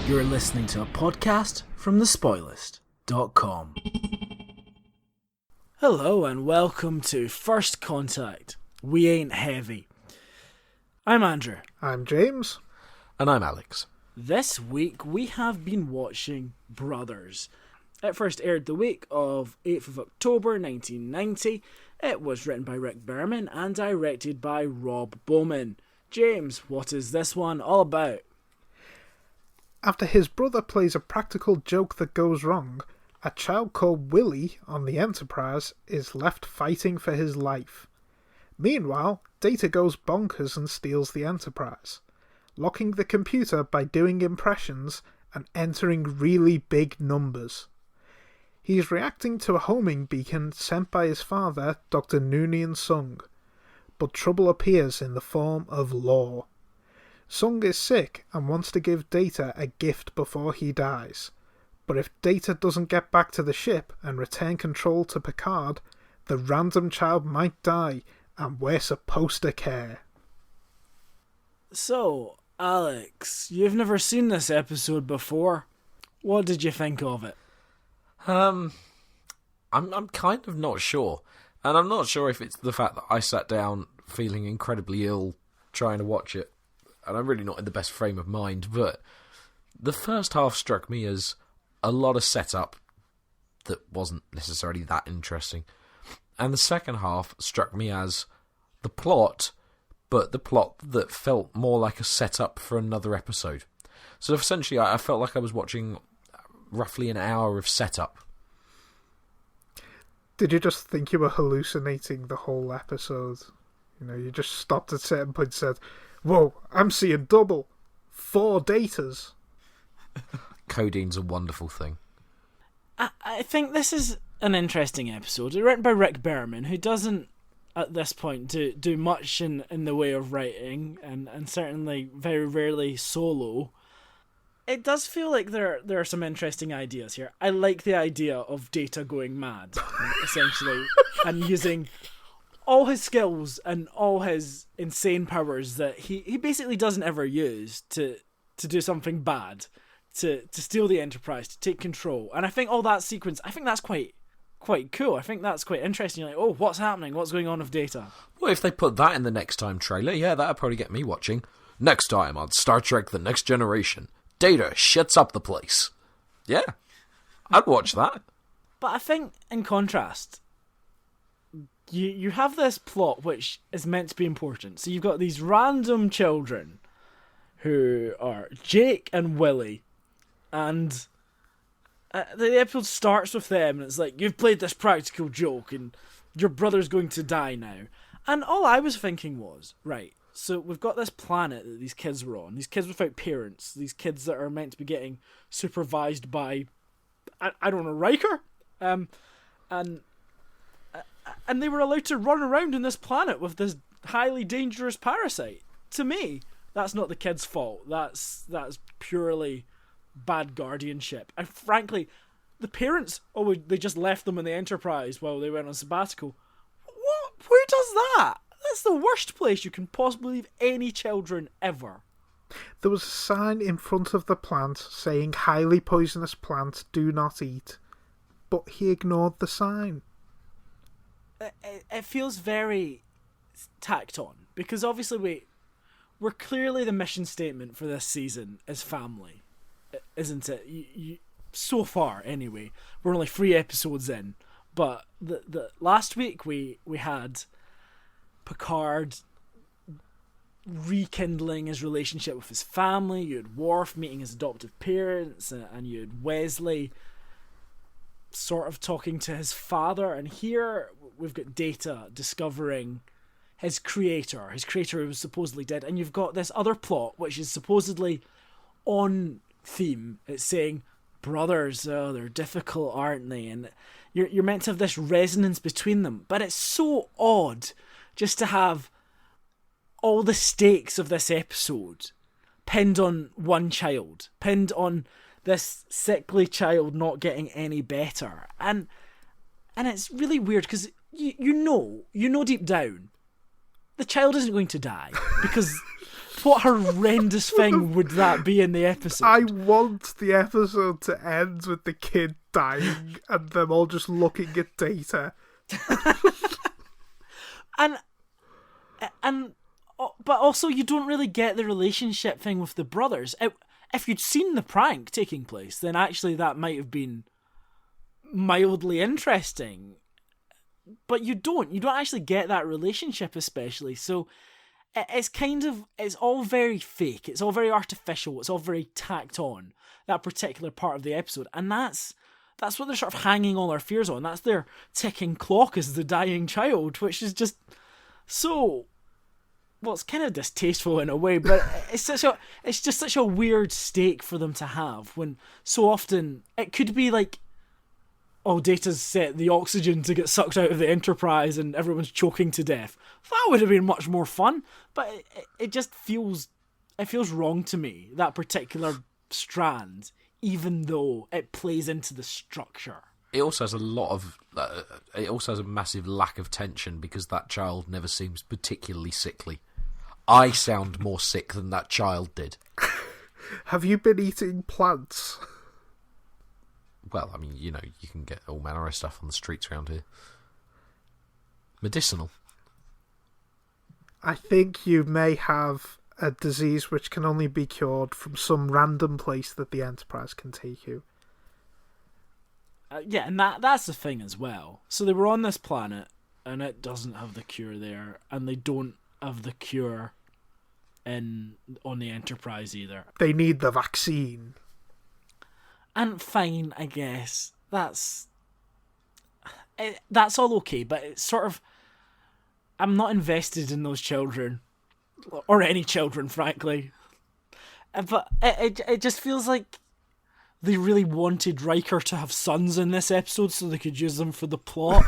You're listening to a podcast from thespoilist.com. Hello and welcome to First Contact. We Ain't Heavy. I'm Andrew. I'm James. And I'm Alex. This week we have been watching Brothers. It first aired the week of 8th of October 1990. It was written by Rick Berman and directed by Rob Bowman. James, what is this one all about? After his brother plays a practical joke that goes wrong, a child called Willie on the Enterprise is left fighting for his life. Meanwhile, Data goes bonkers and steals the Enterprise, locking the computer by doing impressions and entering really big numbers. He is reacting to a homing beacon sent by his father, Dr. Noonien Sung, but trouble appears in the form of Law. Sung is sick and wants to give Data a gift before he dies, but if Data doesn't get back to the ship and return control to Picard, the random child might die, and we're supposed to care. So, Alex, you've never seen this episode before. What did you think of it? I'm kind of not sure. And I'm not sure if it's the fact that I sat down feeling incredibly ill trying to watch it, and I'm really not in the best frame of mind, but the first half struck me as a lot of setup that wasn't necessarily that interesting. And the second half struck me as the plot, but the plot that felt more like a setup for another episode. So essentially I felt like I was watching roughly an hour of setup. Did you just think you were hallucinating the whole episode? You know, you just stopped at a certain point and said, "Whoa, I'm seeing double. 4 datas." Codeine's a wonderful thing. I think this is an interesting episode. It's written by Rick Berman, who doesn't, at this point, do much in the way of writing, and certainly very rarely solo. It does feel like there are some interesting ideas here. I like the idea of Data going mad, essentially, and using all his skills and all his insane powers that he basically doesn't ever use to do something bad, to steal the Enterprise, to take control. And I think all that sequence, I think that's quite cool. I think that's quite interesting. You're like, oh, what's happening? What's going on with Data? Well, if they put that in the next time trailer, yeah, that'd probably get me watching. Next time on Star Trek The Next Generation, Data shits up the place. Yeah, I'd watch that. But I think, in contrast, you have this plot which is meant to be important. So you've got these random children who are Jake and Willie, and the episode starts with them, and it's like, you've played this practical joke, and your brother's going to die now. And all I was thinking was, right, so we've got this planet that these kids were on, these kids without parents, these kids that are meant to be getting supervised by, I don't know, Riker? And they were allowed to run around in this planet with this highly dangerous parasite. To me, that's not the kids' fault. That's purely bad guardianship. And frankly, the parents, they just left them in the Enterprise while they went on sabbatical. What? Who does that? That's the worst place you can possibly leave any children ever. There was a sign in front of the plant saying, "Highly poisonous plant, do not eat." But he ignored the sign. It feels very tacked on, because obviously we're clearly, the mission statement for this season is family, isn't it? So far, anyway. We're only 3 episodes in, but the last week we had Picard rekindling his relationship with his family. You had Worf meeting his adoptive parents, and you had Wesley sort of talking to his father, and here we've got Data discovering his creator who was supposedly dead, and you've got this other plot which is supposedly on theme. It's saying, brothers, oh, they're difficult, aren't they? And you're meant to have this resonance between them, but it's so odd just to have all the stakes of this episode pinned on one child, pinned on this sickly child not getting any better. And it's really weird, because you know deep down the child isn't going to die, because what horrendous thing would that be in the episode? I want the episode to end with the kid dying and them all just looking at Data. But also you don't really get the relationship thing with the brothers. If you'd seen the prank taking place, then actually that might have been mildly interesting. But you don't actually get that relationship, especially. So it's all very fake. It's all very artificial. It's all very tacked on, that particular part of the episode. And that's what they're sort of hanging all their fears on. That's their ticking clock as the dying child, which is just so... Well, it's kind of distasteful in a way, but it's just such a weird stake for them to have when so often it could be like, oh, Data's set the oxygen to get sucked out of the Enterprise and everyone's choking to death. That would have been much more fun, but it just feels wrong to me, that particular strand, even though it plays into the structure. It also has a massive lack of tension because that child never seems particularly sickly. I sound more sick than that child did. Have you been eating plants? Well, I mean, you can get all manner of stuff on the streets around here. Medicinal. I think you may have a disease which can only be cured from some random place that the Enterprise can take you. Yeah, and that's the thing as well. So they were on this planet, and it doesn't have the cure there, and they don't have the cure on the Enterprise either. They need the vaccine. And fine, I guess. That's all okay, but it's sort of... I'm not invested in those children. Or any children, frankly. But it just feels like they really wanted Riker to have sons in this episode so they could use them for the plot.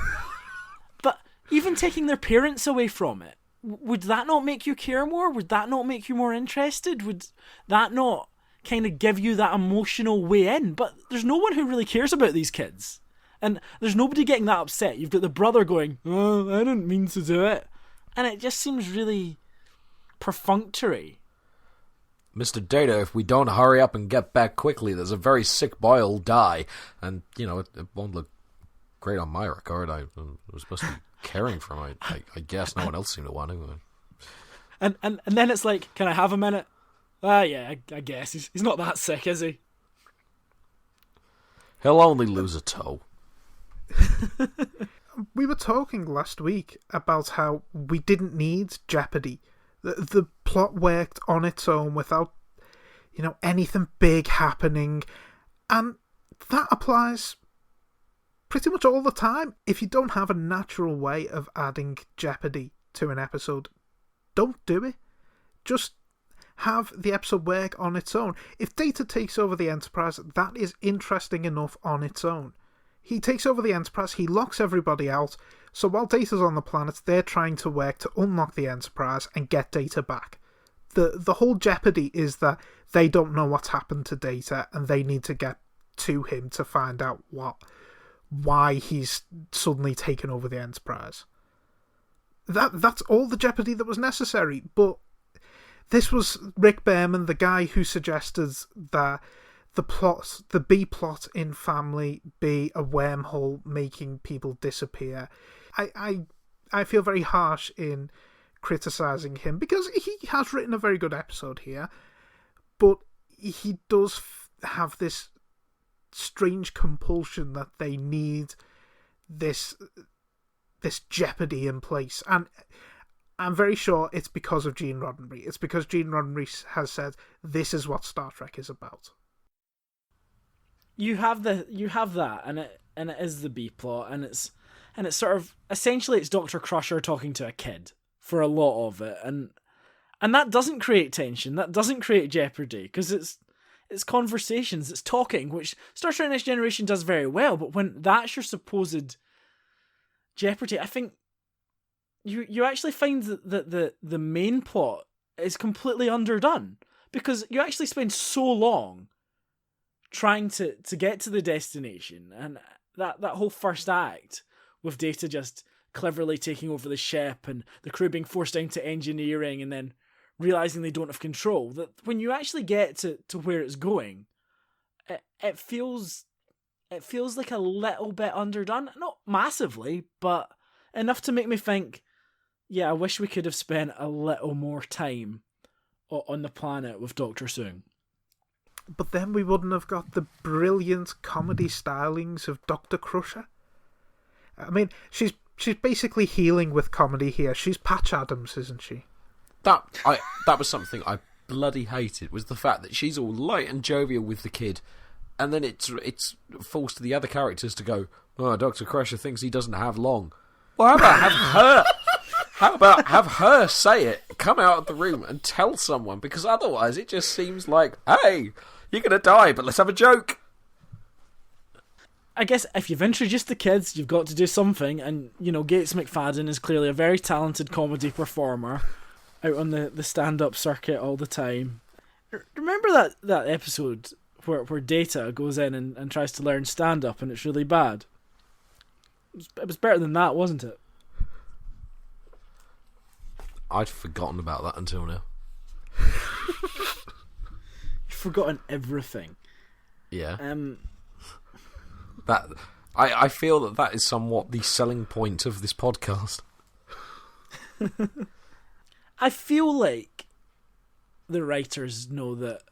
But even taking their parents away from it, would that not make you care more? Would that not make you more interested? Would that not kind of give you that emotional way in? But there's no one who really cares about these kids. And there's nobody getting that upset. You've got the brother going, oh, I didn't mean to do it. And it just seems really perfunctory. Mr. Data, if we don't hurry up and get back quickly, there's a very sick boy who'll die. And, it won't look great on my record. I was supposed to be caring for him. I guess no one else seemed to want to. And then it's like, can I have a minute? Yeah, I guess. He's not that sick, is he? He'll only lose a toe. We were talking last week about how we didn't need Jeopardy. The plot worked on its own without, anything big happening. And that applies pretty much all the time. If you don't have a natural way of adding Jeopardy to an episode, don't do it. Just have the episode work on its own. If Data takes over the Enterprise, that is interesting enough on its own. He takes over the Enterprise, he locks everybody out, so while Data's on the planet, they're trying to work to unlock the Enterprise and get Data back. The whole jeopardy is that they don't know what's happened to Data and they need to get to him to find out why he's suddenly taken over the Enterprise. That's all the jeopardy that was necessary, but this was Rick Berman, the guy who suggested that the B plot in Family be a wormhole making people disappear. I feel very harsh in criticising him because he has written a very good episode here, but he does have this strange compulsion that they need this jeopardy in place, and I'm very sure it's because of Gene Roddenberry. It's because Gene Roddenberry has said this is what Star Trek is about. You have that, and it is the B plot, and it's sort of essentially it's Dr. Crusher talking to a kid for a lot of it, and that doesn't create tension, that doesn't create jeopardy, because it's conversations, it's talking, which Star Trek Next Generation does very well. But when that's your supposed jeopardy, I think you actually find that the main plot is completely underdone, because you actually spend so long trying to get to the destination, and that whole first act with Data just cleverly taking over the ship and the crew being forced down to engineering and then realizing they don't have control. That when you actually get to where it's going, it feels like a little bit underdone. Not massively, but enough to make me think, yeah, I wish we could have spent a little more time on the planet with Dr. Soong. But then we wouldn't have got the brilliant comedy stylings of Dr. Crusher. I mean, she's basically healing with comedy here. She's Patch Adams, isn't she? That was something I bloody hated, was the fact that she's all light and jovial with the kid, and then it's falls to the other characters to go, oh, Dr. Crusher thinks he doesn't have long. Well, how about have her say it, come out of the room and tell someone, because otherwise it just seems like, hey, you're going to die, but let's have a joke. I guess if you've introduced the kids, you've got to do something, and, Gates McFadden is clearly a very talented comedy performer out on the stand-up circuit all the time. Remember that episode where Data goes in and tries to learn stand-up and it's really bad? It was better than that, wasn't it? I'd forgotten about that until now. You've forgotten everything. Yeah. That I feel that is somewhat the selling point of this podcast. I feel like the writers know that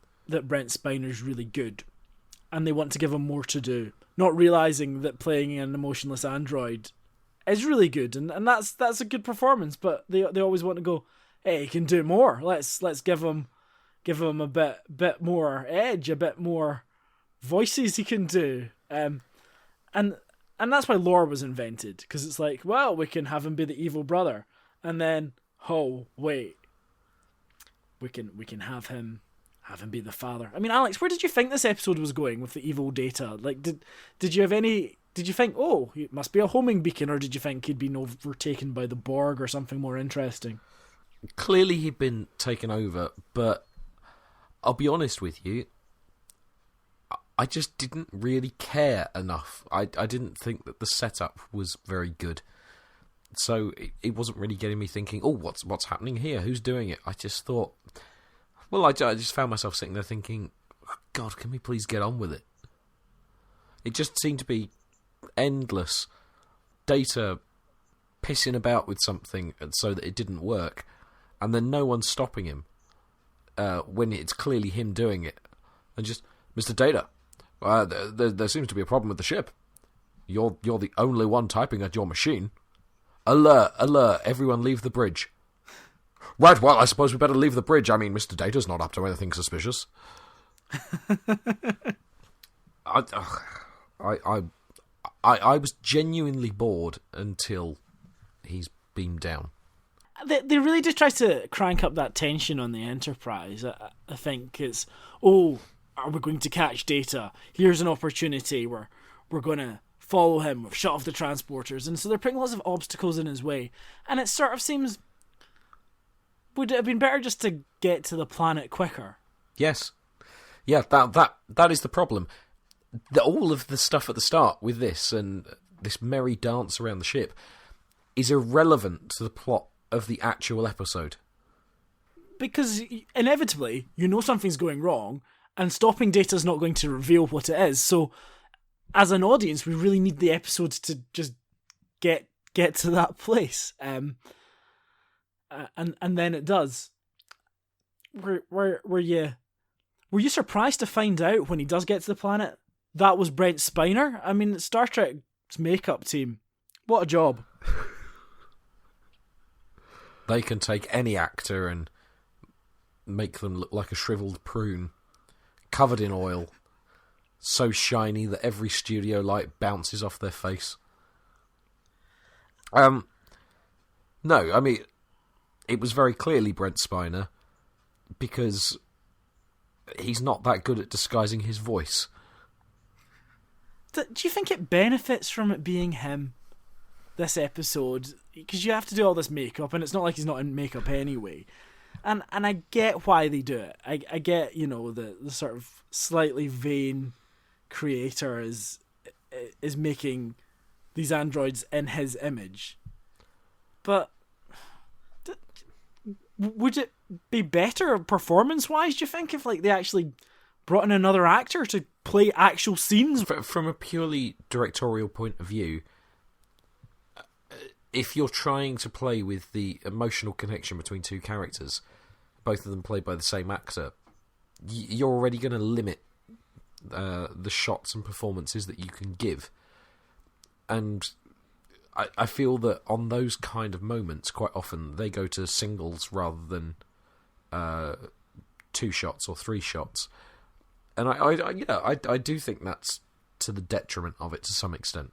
Brent Spiner's really good, and they want to give him more to do, not realising that playing an emotionless android is really good, and that's a good performance, but they always want to go, hey, he can do more. Let's give him a bit more edge, a bit more voices he can do. And that's why lore was invented, because it's like, well, we can have him be the evil brother, and then, oh wait, we can have him be the father. I mean, Alex, where did you think this episode was going with the evil Data? Like, did you think, oh, it must be a homing beacon, or did you think he'd been overtaken by the Borg or something more interesting? Clearly he'd been taken over, but I'll be honest with you, I just didn't really care enough. I didn't think that the setup was very good. So it wasn't really getting me thinking, oh, what's happening here? Who's doing it? I just thought, well, I just found myself sitting there thinking, oh, God, can we please get on with it? It just seemed to be endless. Data pissing about with something so that it didn't work, and then no one stopping him when it's clearly him doing it. And just, Mr. Data, there seems to be a problem with the ship. You're the only one typing at your machine. Alert, everyone leave the bridge. Right, well, I suppose we better leave the bridge. I mean, Mr. Data's not up to anything suspicious. I was genuinely bored until he's beamed down. They really did try to crank up that tension on the Enterprise. I think it's, oh, are we going to catch Data? Here's an opportunity where we're going to follow him. We've shut off the transporters. And so they're putting lots of obstacles in his way. And it sort of seems, would it have been better just to get to the planet quicker? Yes. Yeah, that is the problem. All of the stuff at the start with this and this merry dance around the ship is irrelevant to the plot of the actual episode. Because inevitably, something's going wrong, and stopping Data's not going to reveal what it is. So, as an audience, we really need the episode to just get to that place. And then it does. Were you surprised to find out when he does get to the planet that was Brent Spiner? I mean, Star Trek's makeup team, what a job. They can take any actor and make them look like a shriveled prune, covered in oil, so shiny that every studio light bounces off their face. No, I mean, it was very clearly Brent Spiner, because he's not that good at disguising his voice. Do you think it benefits from it being him, this episode? Because you have to do all this makeup, and it's not like he's not in makeup anyway. And I get why they do it. I get, the sort of slightly vain creator is making these androids in his image. But would be better performance-wise, do you think, if like they actually brought in another actor to play actual scenes? From a purely directorial point of view, if you're trying to play with the emotional connection between two characters, both of them played by the same actor, you're already going to limit the shots and performances that you can give. And I feel that on those kind of moments, quite often, they go to singles rather than 2 shots or 3 shots. And I do think that's to the detriment of it to some extent.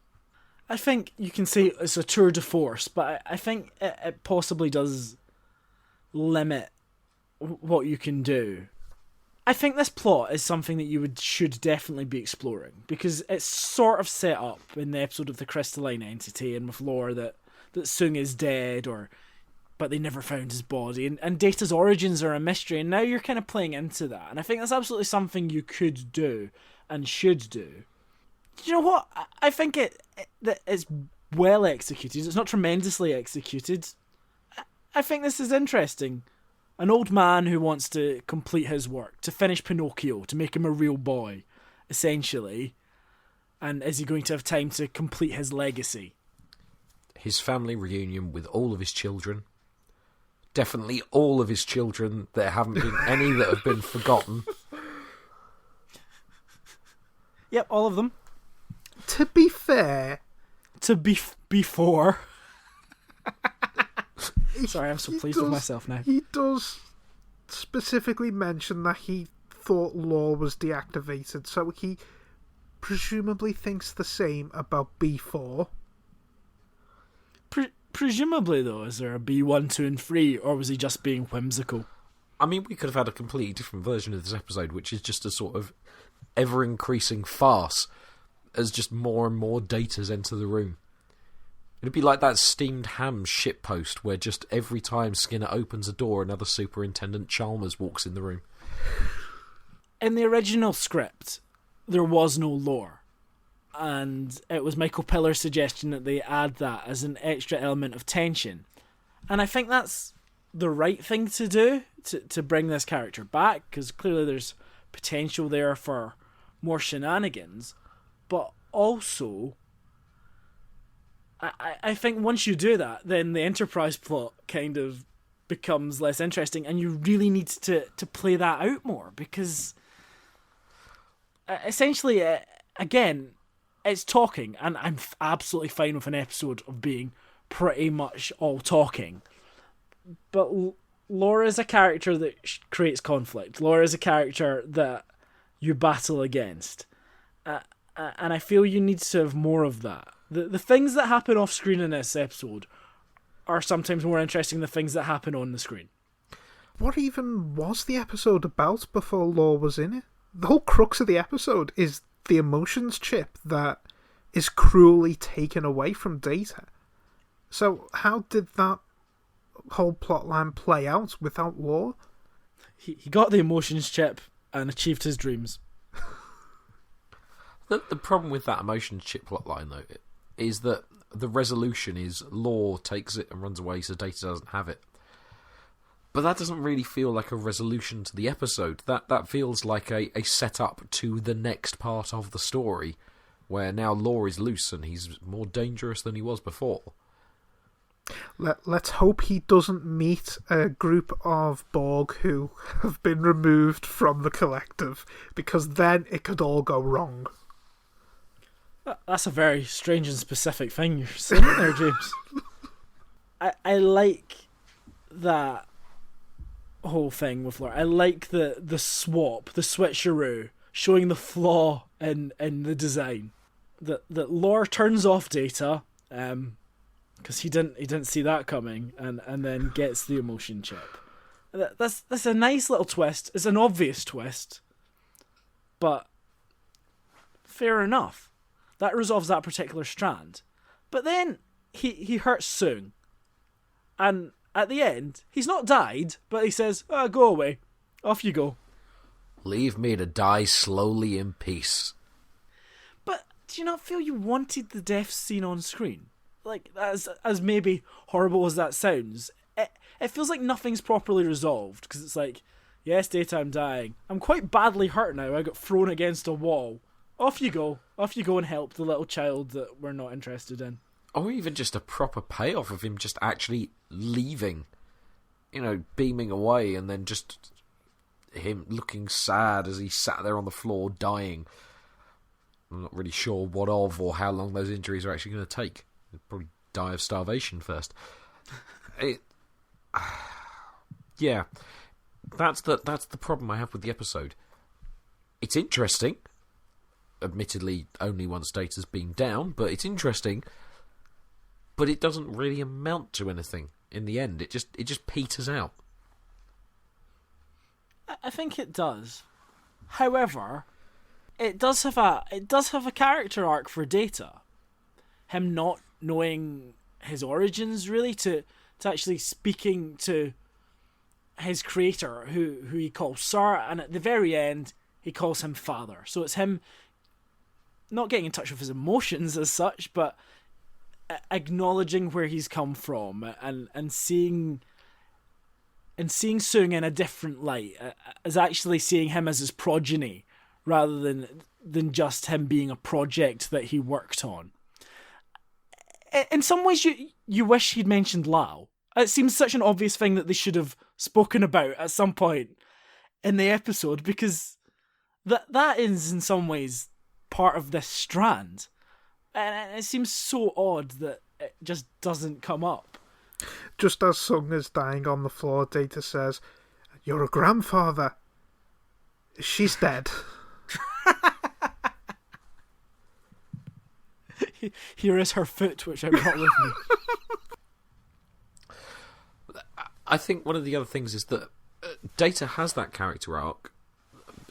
I think you can say it's a tour de force, but I think it possibly does limit what you can do. I think this plot is something that should definitely be exploring, because it's sort of set up in the episode of the crystalline entity and with lore that Sung is dead, but they never found his body, and Data's origins are a mystery, and now you're kind of playing into that, and I think that's absolutely something you could do and should do. You know what? I think it's well executed. It's not tremendously executed. I think this is interesting. An old man who wants to complete his work, to finish Pinocchio, to make him a real boy, essentially. And is he going to have time to complete his legacy? His family reunion with all of his children. Definitely all of his children. There haven't been any that have been forgotten. Yep, all of them. To be fair... Before... Sorry, I'm so pleased with myself now. He does specifically mention that he thought Law was deactivated, so he presumably thinks the same about B4. Presumably, though, is there a B1, 2, and 3, or was he just being whimsical? I mean, we could have had a completely different version of this episode, which is just a sort of ever-increasing farce as just more and more Datas enter the room. It'd be like that steamed ham shitpost where just every time Skinner opens a door, another Superintendent Chalmers walks in the room. In the original script, there was no lore. And it was Michael Pillar's suggestion that they add that as an extra element of tension. And I think that's the right thing to do, to bring this character back, because clearly there's potential there for more shenanigans. But also... I think once you do that, then the Enterprise plot kind of becomes less interesting, and you really need to play that out more, because essentially, again, it's talking, and I'm absolutely fine with an episode of being pretty much all talking. But Laura is a character that creates conflict. Laura is a character that you battle against. And I feel you need to have more of that. The things that happen off screen in this episode are sometimes more interesting than the things that happen on the screen. What even was the episode about before Law was in it? The whole crux of the episode is the emotions chip that is cruelly taken away from Data. So how did that whole plotline play out without Law? He got the emotions chip and achieved his dreams. The problem with that emotions chip plotline, though, is that the resolution is Law takes it and runs away so Data doesn't have it. But that doesn't really feel like a resolution to the episode. That feels like a setup to the next part of the story, where now Law is loose and he's more dangerous than he was before. Let's hope he doesn't meet a group of Borg who have been removed from the collective, because then it could all go wrong. That's a very strange and specific thing you're saying there, James. I like that whole thing with Laura. I like the swap, the switcheroo, showing the flaw in the design. That Laura turns off Data, because he didn't see that coming, and then gets the emotion chip. That's a nice little twist. It's an obvious twist, but fair enough. That resolves that particular strand. But then he hurts Sung. And at the end, he's not died, but he says, go away. Off you go. Leave me to die slowly in peace. But do you not feel you wanted the death scene on screen? Like, as maybe horrible as that sounds, it feels like nothing's properly resolved, because it's like, yes, Data, I'm dying. I'm quite badly hurt now. I got thrown against a wall. Off you go and help the little child that we're not interested in. Or even just a proper payoff of him just actually leaving, beaming away, and then just him looking sad as he sat there on the floor dying. I'm not really sure what of or how long those injuries are actually going to take. He'll probably die of starvation first. Yeah, that's the problem I have with the episode. It's interesting. Admittedly, only once Data's been down, but it's interesting. But it doesn't really amount to anything in the end. It just peters out. I think it does. However, it does have a character arc for Data. Him not knowing his origins, really, to actually speaking to his creator, who he calls Sir, and at the very end he calls him Father. So it's him not getting in touch with his emotions as such, but acknowledging where he's come from and seeing Soong in a different light, as actually seeing him as his progeny rather than just him being a project that he worked on. In some ways, you wish he'd mentioned Lao. It seems such an obvious thing that they should have spoken about at some point in the episode, because that is in some ways part of this strand. And it seems so odd that it just doesn't come up. Just as Sung is dying on the floor, Data says, "You're a grandfather." She's dead. Here is her foot, which I brought with me. I think one of the other things is that Data has that character arc.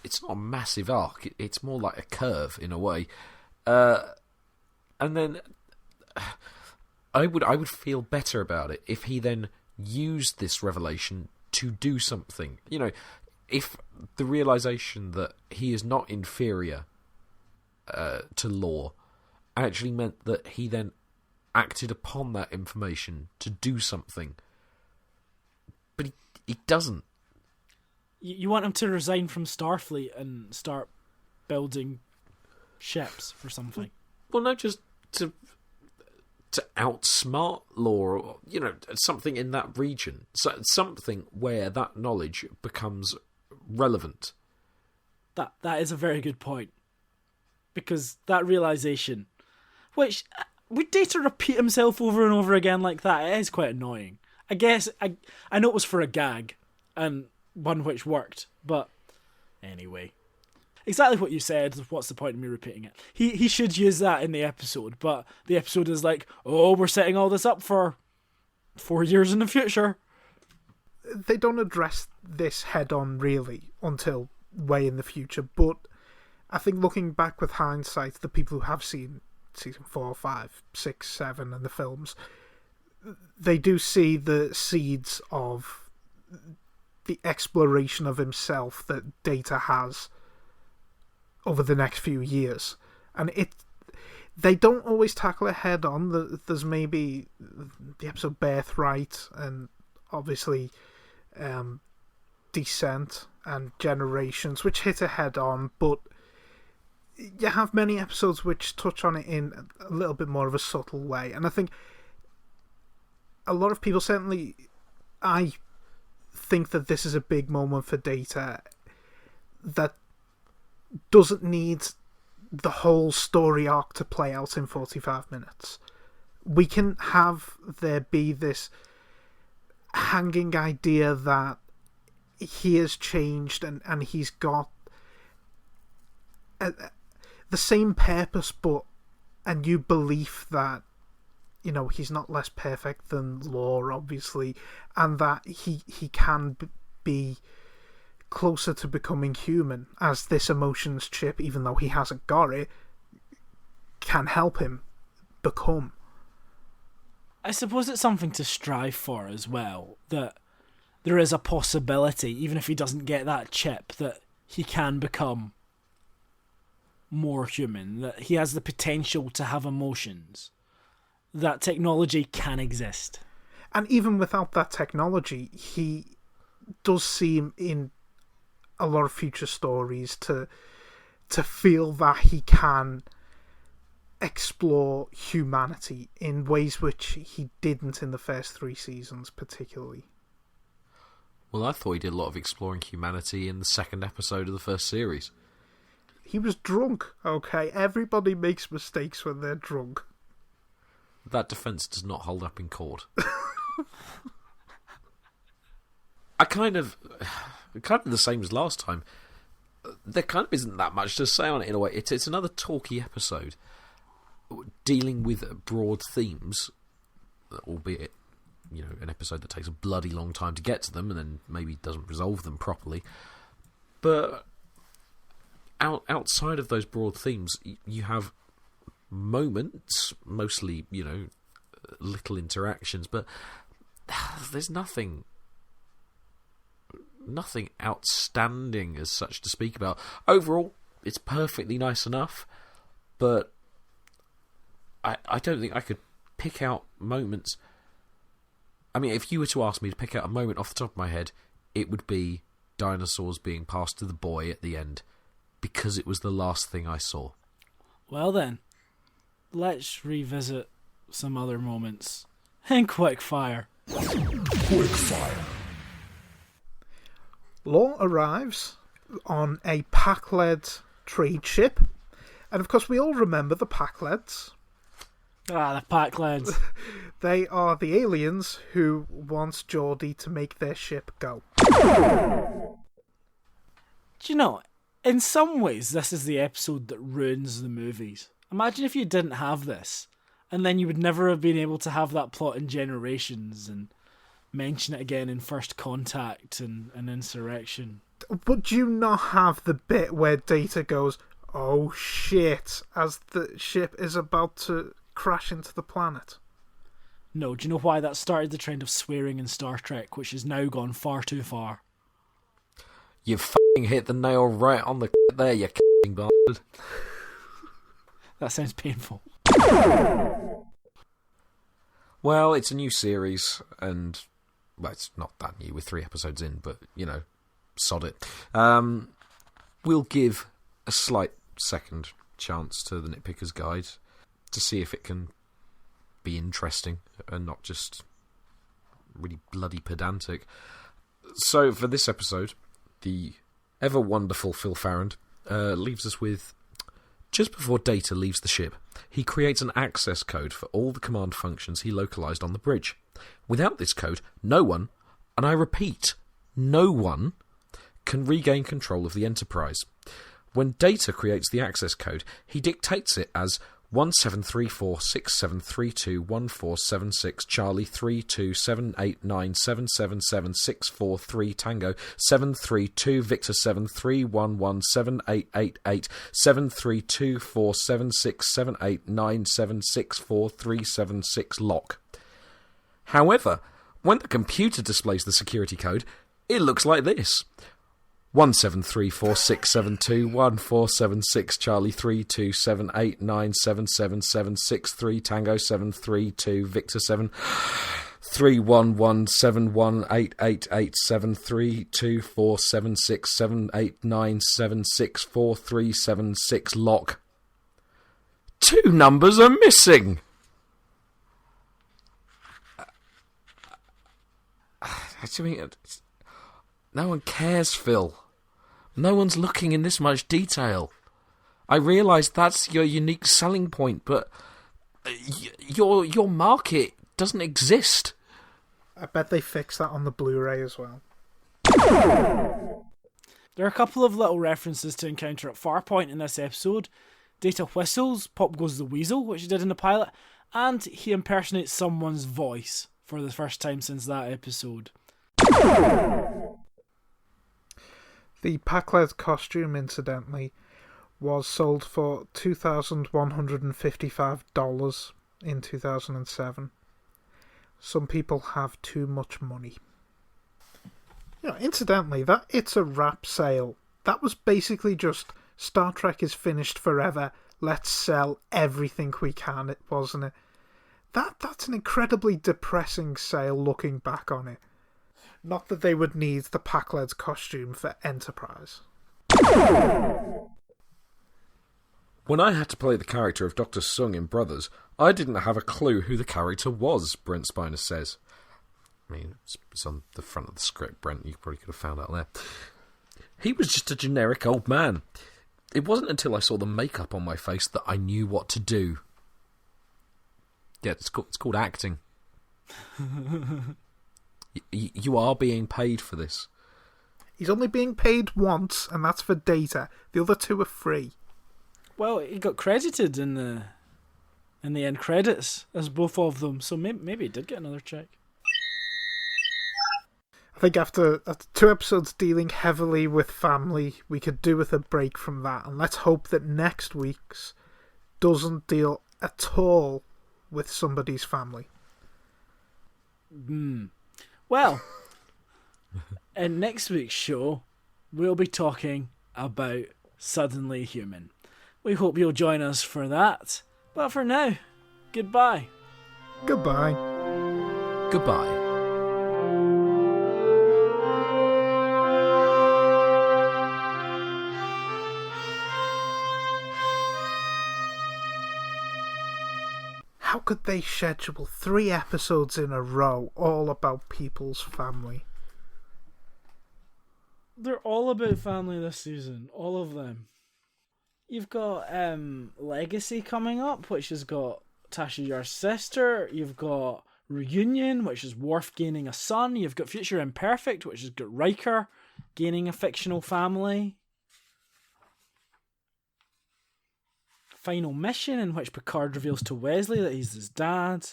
It's not a massive arc. It's more like a curve in a way. And then I would feel better about it if he then used this revelation to do something. If the realization that he is not inferior to Law actually meant that he then acted upon that information to do something. But he doesn't. You want him to resign from Starfleet and start building ships or something? Well, no, just to outsmart Law, or something in that region, so something where that knowledge becomes relevant. That is a very good point, because that realization, which would Data repeat himself over and over again like that, it is quite annoying. I guess I know it was for a gag, and one which worked, but anyway. Exactly what you said. What's the point of me repeating it? He should use that in the episode, but the episode is like, oh, we're setting all this up for 4 years in the future. They don't address this head on, really, until way in the future, but I think looking back with hindsight, the people who have seen season 4, 5, 6, 7 and the films, they do see the seeds of the exploration of himself that Data has over the next few years, and they don't always tackle it head on. There's maybe the episode Birthright, and obviously Descent and Generations, which hit it head on, but you have many episodes which touch on it in a little bit more of a subtle way, and I think a lot of people, certainly I think that this is a big moment for Data that doesn't need the whole story arc to play out in 45 minutes. We can have there be this hanging idea that he has changed and he's got the same purpose, but a new belief that, he's not less perfect than Law, obviously, and that he can be closer to becoming human, as this emotions chip, even though he hasn't got it, can help him become. I suppose it's something to strive for as well, that there is a possibility, even if he doesn't get that chip, that he can become more human, that he has the potential to have emotions, that technology can exist. And even without that technology, he does seem in a lot of future stories to feel that he can explore humanity in ways which he didn't in the first 3 seasons particularly. Well, I thought he did a lot of exploring humanity in the second episode of the first series. He was drunk, okay? Everybody makes mistakes when they're drunk. That defence does not hold up in court. I kind of the same as last time. There kind of isn't that much to say on it in a way. It's another talky episode dealing with broad themes, albeit, you know, an episode that takes a bloody long time to get to them and then maybe doesn't resolve them properly. But outside of those broad themes, you have moments, mostly, you know, little interactions, but there's nothing outstanding as such to speak about. Overall, it's perfectly nice enough, but I don't think I could pick out moments. I mean, if you were to ask me to pick out a moment off the top of my head, it would be dinosaurs being passed to the boy at the end, because it was the last thing I saw. Well then, let's revisit some other moments in Quickfire. Quickfire. Law arrives on a Pac-led trade ship, and of course we all remember the Pac-leds. Ah, the Pac-leds. They are the aliens who want Geordie to make their ship go. Do you know, in some ways this is the episode that ruins the movies. Imagine if you didn't have this, and then you would never have been able to have that plot in Generations and mention it again in First Contact and Insurrection. But do you not have the bit where Data goes, "Oh shit," as the ship is about to crash into the planet? No, do you know why that started the trend of swearing in Star Trek, which has now gone far too far? You f***ing hit the nail right on the there, you f***ing bastard. That sounds painful. Well, it's a new series, and well, it's not that new. We're 3 episodes in, but, you know, sod it. We'll give a slight second chance to the Nitpicker's Guide to see if it can be interesting and not just really bloody pedantic. So, for this episode, the ever-wonderful Phil Farrand leaves us with, just before Data leaves the ship, he creates an access code for all the command functions he localized on the bridge. Without this code, no one, and I repeat, no one, can regain control of the Enterprise. When Data creates the access code, he dictates it as 173467321476 Charlie 32789777643 Tango 732 Victor 73117888 732476789764376 lock. However, when the computer displays the security code, it looks like this. 173467211476 Charlie 32789777663 Tango 732 Victor 7311718888 732476789764376 lock. 2 numbers are missing. No one cares, Phil. No one's looking in this much detail. I realise that's your unique selling point, but your market doesn't exist. I bet they fixed that on the Blu-ray as well. There are a couple of little references to encounter at Farpoint in this episode. Data whistles, Pop Goes the Weasel, which he did in the pilot, and he impersonates someone's voice for the first time since that episode. The Pac-led costume, incidentally, was sold for $2,155 in 2007. Some people have too much money. You know, incidentally, that It's a Wrap sale, that was basically just Star Trek is finished forever, let's sell everything we can, wasn't it? That's an incredibly depressing sale looking back on it. Not that they would need the Pac-Led's costume for Enterprise. When I had to play the character of Dr. Sung in Brothers, I didn't have a clue who the character was, Brent Spiner says. I mean, it's on the front of the script, Brent. You probably could have found out there. He was just a generic old man. It wasn't until I saw the makeup on my face that I knew what to do. Yeah, it's called acting. You are being paid for this. He's only being paid once, and that's for data. The other two are free. Well, he got credited in the end credits as both of them, so maybe he did get another check. I think after 2 episodes dealing heavily with family, we could do with a break from that, and let's hope that next week's doesn't deal at all with somebody's family. Well, in next week's show, we'll be talking about Suddenly Human. We hope you'll join us for that. But for now, goodbye. Goodbye. Goodbye. How could they schedule 3 episodes in a row all about people's family? They're all about family this season, all of them. You've got Legacy coming up, which has got Tasha Yar's sister. You've got Reunion, which is Worf gaining a son. You've got Future Imperfect, which has got Riker gaining a fictional family. Final Mission, in which Picard reveals to Wesley that he's his dad.